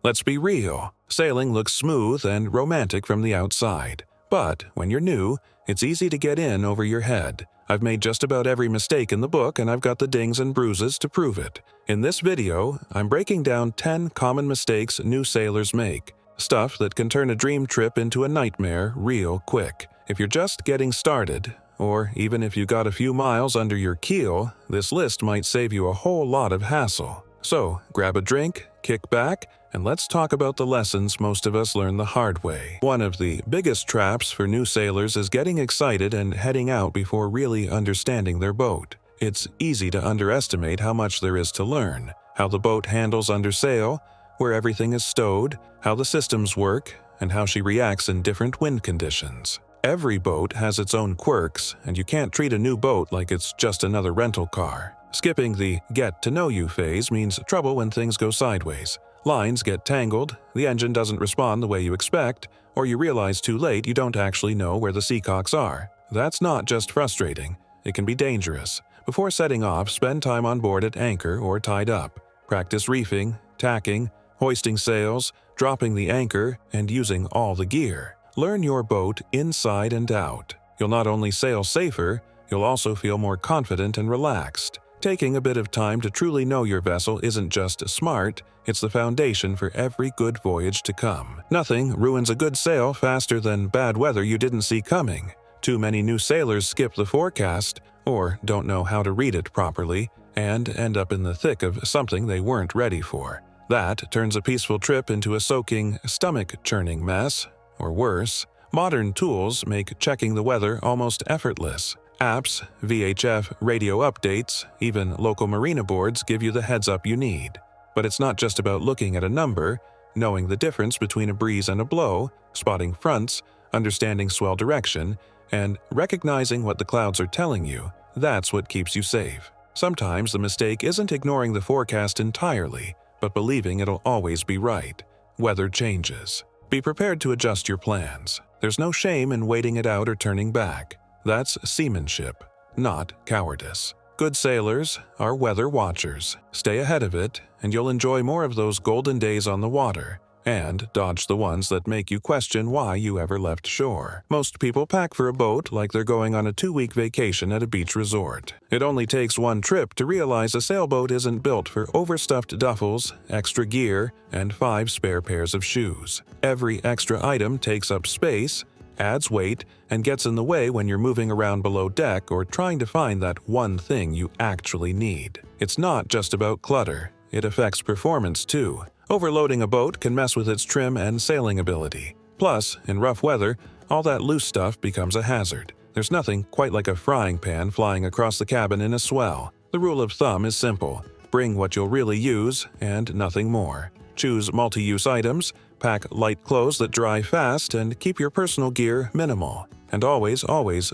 Let's be real, sailing looks smooth and romantic from the outside. But when you're new, it's easy to get in over your head. I've made just about every mistake in the book, and I've got the dings and bruises to prove it. In this video, I'm breaking down 10 common mistakes new sailors make. Stuff that can turn a dream trip into a nightmare real quick. If you're just getting started, or even if you got a few miles under your keel, this list might save you a whole lot of hassle. So, grab a drink, kick back, and let's talk about the lessons most of us learn the hard way. One of the biggest traps for new sailors is getting excited and heading out before really understanding their boat. It's easy to underestimate how much there is to learn, how the boat handles under sail, where everything is stowed, how the systems work, and how she reacts in different wind conditions. Every boat has its own quirks, and you can't treat a new boat like it's just another rental car. Skipping the get-to-know-you phase means trouble when things go sideways. Lines get tangled, the engine doesn't respond the way you expect, or you realize too late you don't actually know where the seacocks are. That's not just frustrating, it can be dangerous. Before setting off, spend time on board at anchor or tied up. Practice reefing, tacking, hoisting sails, dropping the anchor, and using all the gear. Learn your boat inside and out. You'll not only sail safer, you'll also feel more confident and relaxed. Taking a bit of time to truly know your vessel isn't just smart, it's the foundation for every good voyage to come. Nothing ruins a good sail faster than bad weather you didn't see coming. Too many new sailors skip the forecast, or don't know how to read it properly, and end up in the thick of something they weren't ready for. That turns a peaceful trip into a soaking, stomach-churning mess. Or worse, modern tools make checking the weather almost effortless. Apps, VHF, radio updates, even local marina boards give you the heads-up you need. But it's not just about looking at a number, knowing the difference between a breeze and a blow, spotting fronts, understanding swell direction, and recognizing what the clouds are telling you. That's what keeps you safe. Sometimes the mistake isn't ignoring the forecast entirely, but believing it'll always be right. Weather changes. Be prepared to adjust your plans. There's no shame in waiting it out or turning back. That's seamanship, not cowardice. Good sailors are weather watchers. Stay ahead of it, and you'll enjoy more of those golden days on the water, and dodge the ones that make you question why you ever left shore. Most people pack for a boat like they're going on a 2-week vacation at a beach resort. It only takes one trip to realize a sailboat isn't built for overstuffed duffels, extra gear, and 5 spare pairs of shoes. Every extra item takes up space, adds weight, and gets in the way when you're moving around below deck or trying to find that one thing you actually need. It's not just about clutter, it affects performance too. Overloading a boat can mess with its trim and sailing ability. Plus, in rough weather, all that loose stuff becomes a hazard. There's nothing quite like a frying pan flying across the cabin in a swell. The rule of thumb is simple: bring what you'll really use and nothing more. Choose multi-use items, pack light clothes that dry fast, and keep your personal gear minimal. And always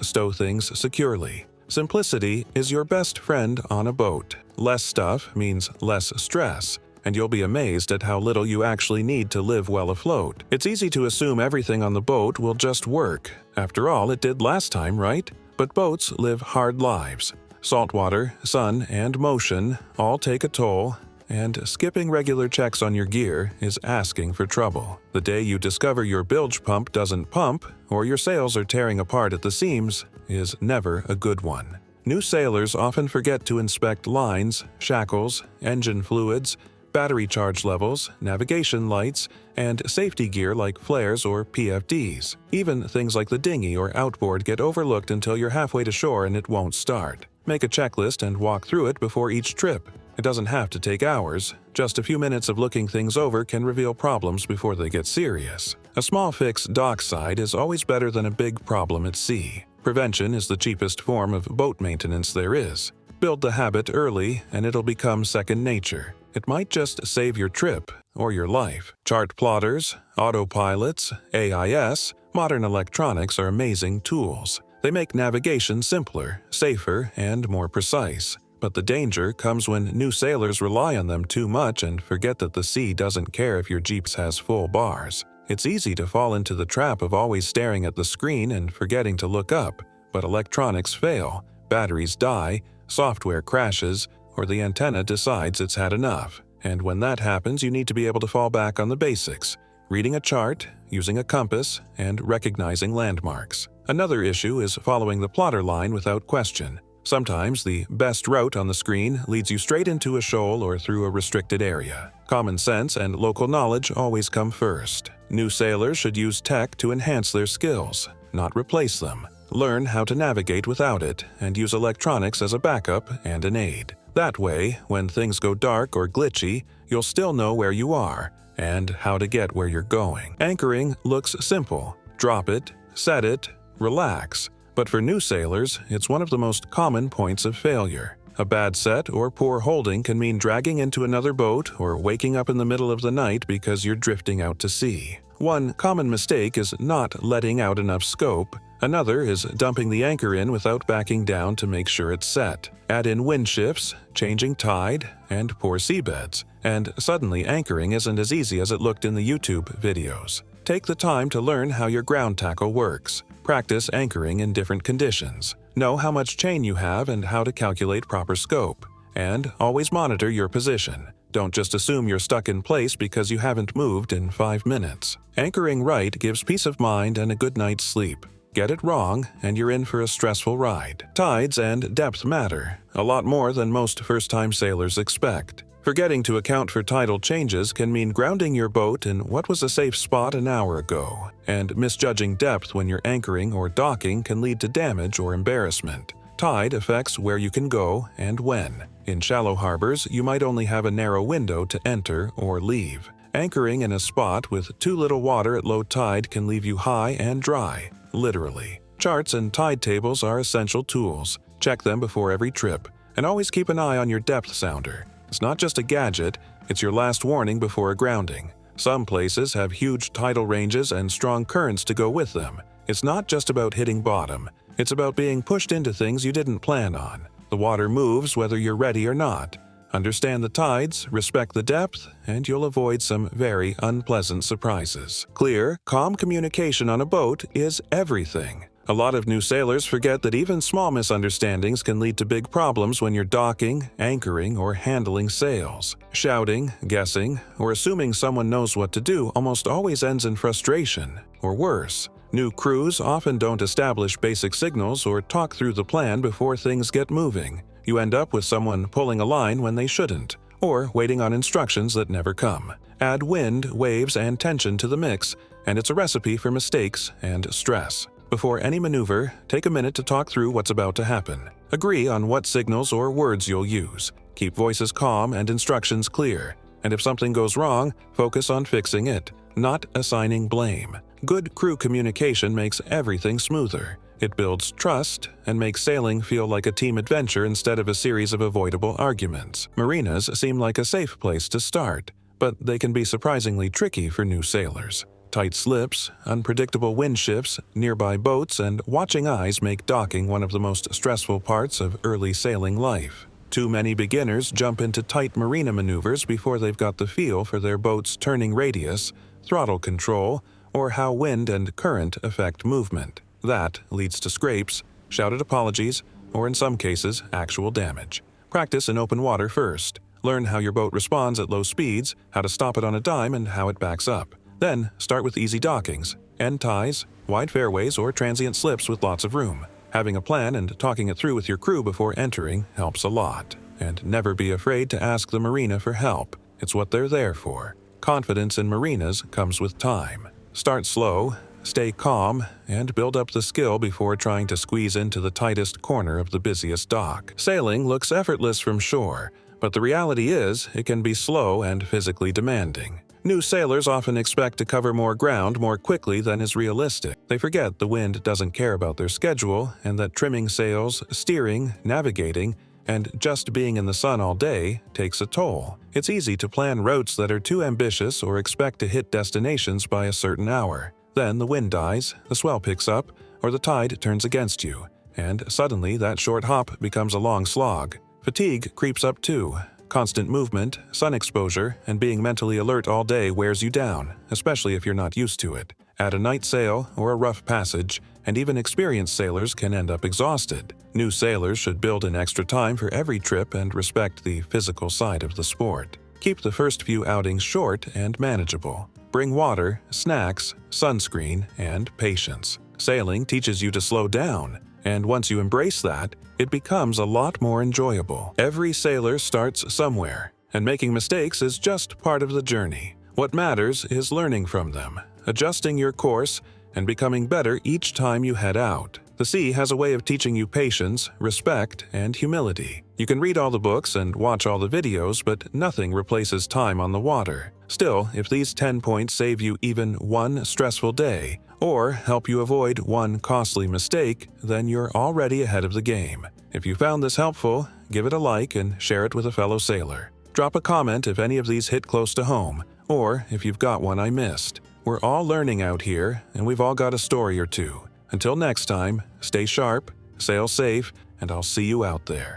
stow things securely. Simplicity is your best friend on a boat. Less stuff means less stress, and you'll be amazed at how little you actually need to live well afloat. It's easy to assume everything on the boat will just work. After all, it did last time, right? But boats live hard lives. Saltwater, sun, and motion all take a toll, and skipping regular checks on your gear is asking for trouble. The day you discover your bilge pump doesn't pump, or your sails are tearing apart at the seams, is never a good one. New sailors often forget to inspect lines, shackles, engine fluids, battery charge levels, navigation lights, and safety gear like flares or PFDs. Even things like the dinghy or outboard get overlooked until you're halfway to shore and it won't start. Make a checklist and walk through it before each trip. It doesn't have to take hours. Just a few minutes of looking things over can reveal problems before they get serious. A small fix dockside is always better than a big problem at sea. Prevention is the cheapest form of boat maintenance there is. Build the habit early, and it'll become second nature. It might just save your trip or your life. Chart plotters, autopilots, AIS, modern electronics are amazing tools. They make navigation simpler, safer, and more precise. But the danger comes when new sailors rely on them too much and forget that the sea doesn't care if your Jeep has full bars. It's easy to fall into the trap of always staring at the screen and forgetting to look up, but electronics fail, batteries die, software crashes, or the antenna decides it's had enough. and when that happens, you need to be able to fall back on the basics: reading a chart, using a compass, and recognizing landmarks. Another issue is following the plotter line without question. Sometimes the best route on the screen leads you straight into a shoal or through a restricted area. Common sense and local knowledge always come first. New sailors should use tech to enhance their skills, not replace them. Learn how to navigate without it and use electronics as a backup and an aid. That way, when things go dark or glitchy, you'll still know where you are and how to get where you're going. Anchoring looks simple. Drop it, set it, relax. But for new sailors, it's one of the most common points of failure. A bad set or poor holding can mean dragging into another boat or waking up in the middle of the night because you're drifting out to sea. One common mistake is not letting out enough scope. Another is dumping the anchor in without backing down to make sure it's set. Add in wind shifts, changing tide, and poor seabeds, and suddenly anchoring isn't as easy as it looked in the YouTube videos. Take the time to learn how your ground tackle works. Practice anchoring in different conditions. Know how much chain you have and how to calculate proper scope. And always monitor your position. Don't just assume you're stuck in place because you haven't moved in 5 minutes. Anchoring right gives peace of mind and a good night's sleep. Get it wrong, and you're in for a stressful ride. Tides and depth matter, a lot more than most first-time sailors expect. Forgetting to account for tidal changes can mean grounding your boat in what was a safe spot an hour ago, and misjudging depth when you're anchoring or docking can lead to damage or embarrassment. Tide affects where you can go and when. In shallow harbors, you might only have a narrow window to enter or leave. Anchoring in a spot with too little water at low tide can leave you high and dry, literally. Charts and tide tables are essential tools. Check them before every trip, and always keep an eye on your depth sounder. It's not just a gadget, it's your last warning before a grounding. Some places have huge tidal ranges and strong currents to go with them. It's not just about hitting bottom, it's about being pushed into things you didn't plan on. The water moves whether you're ready or not. Understand the tides, respect the depth, and you'll avoid some very unpleasant surprises. Clear, calm communication on a boat is everything. A lot of new sailors forget that even small misunderstandings can lead to big problems when you're docking, anchoring, or handling sails. Shouting, guessing, or assuming someone knows what to do almost always ends in frustration, or worse. New crews often don't establish basic signals or talk through the plan before things get moving. You end up with someone pulling a line when they shouldn't, or waiting on instructions that never come. Add wind, waves, and tension to the mix, and it's a recipe for mistakes and stress. Before any maneuver, take a minute to talk through what's about to happen. Agree on what signals or words you'll use. Keep voices calm and instructions clear. And if something goes wrong, focus on fixing it, not assigning blame. Good crew communication makes everything smoother. It builds trust and makes sailing feel like a team adventure instead of a series of avoidable arguments. Marinas seem like a safe place to start, but they can be surprisingly tricky for new sailors. Tight slips, unpredictable wind shifts, nearby boats, and watching eyes make docking one of the most stressful parts of early sailing life. Too many beginners jump into tight marina maneuvers before they've got the feel for their boat's turning radius, throttle control, or how wind and current affect movement. That leads to scrapes, shouted apologies, or in some cases, actual damage. Practice in open water first. Learn how your boat responds at low speeds, how to stop it on a dime, and how it backs up. Then, start with easy dockings, end ties, wide fairways, or transient slips with lots of room. Having a plan and talking it through with your crew before entering helps a lot. And never be afraid to ask the marina for help. It's what they're there for. Confidence in marinas comes with time. Start slow, stay calm, and build up the skill before trying to squeeze into the tightest corner of the busiest dock. Sailing looks effortless from shore, but the reality is it can be slow and physically demanding. New sailors often expect to cover more ground more quickly than is realistic. They forget the wind doesn't care about their schedule and that trimming sails, steering, navigating, and just being in the sun all day takes a toll. It's easy to plan routes that are too ambitious or expect to hit destinations by a certain hour. Then the wind dies, the swell picks up, or the tide turns against you, and suddenly that short hop becomes a long slog. Fatigue creeps up too. Constant movement, sun exposure, and being mentally alert all day wears you down, especially if you're not used to it. Add a night sail or a rough passage, and even experienced sailors can end up exhausted. New sailors should build in extra time for every trip and respect the physical side of the sport. Keep the first few outings short and manageable. Bring water, snacks, sunscreen, and patience. Sailing teaches you to slow down, and once you embrace that, it becomes a lot more enjoyable. Every sailor starts somewhere, and making mistakes is just part of the journey. What matters is learning from them, adjusting your course, and becoming better each time you head out. The sea has a way of teaching you patience, respect, and humility. You can read all the books and watch all the videos, but nothing replaces time on the water. Still, if these 10 points save you even one stressful day, or help you avoid one costly mistake, then you're already ahead of the game. If you found this helpful, give it a like and share it with a fellow sailor. Drop a comment if any of these hit close to home, or if you've got one I missed. We're all learning out here, and we've all got a story or two. Until next time, stay sharp, sail safe, and I'll see you out there.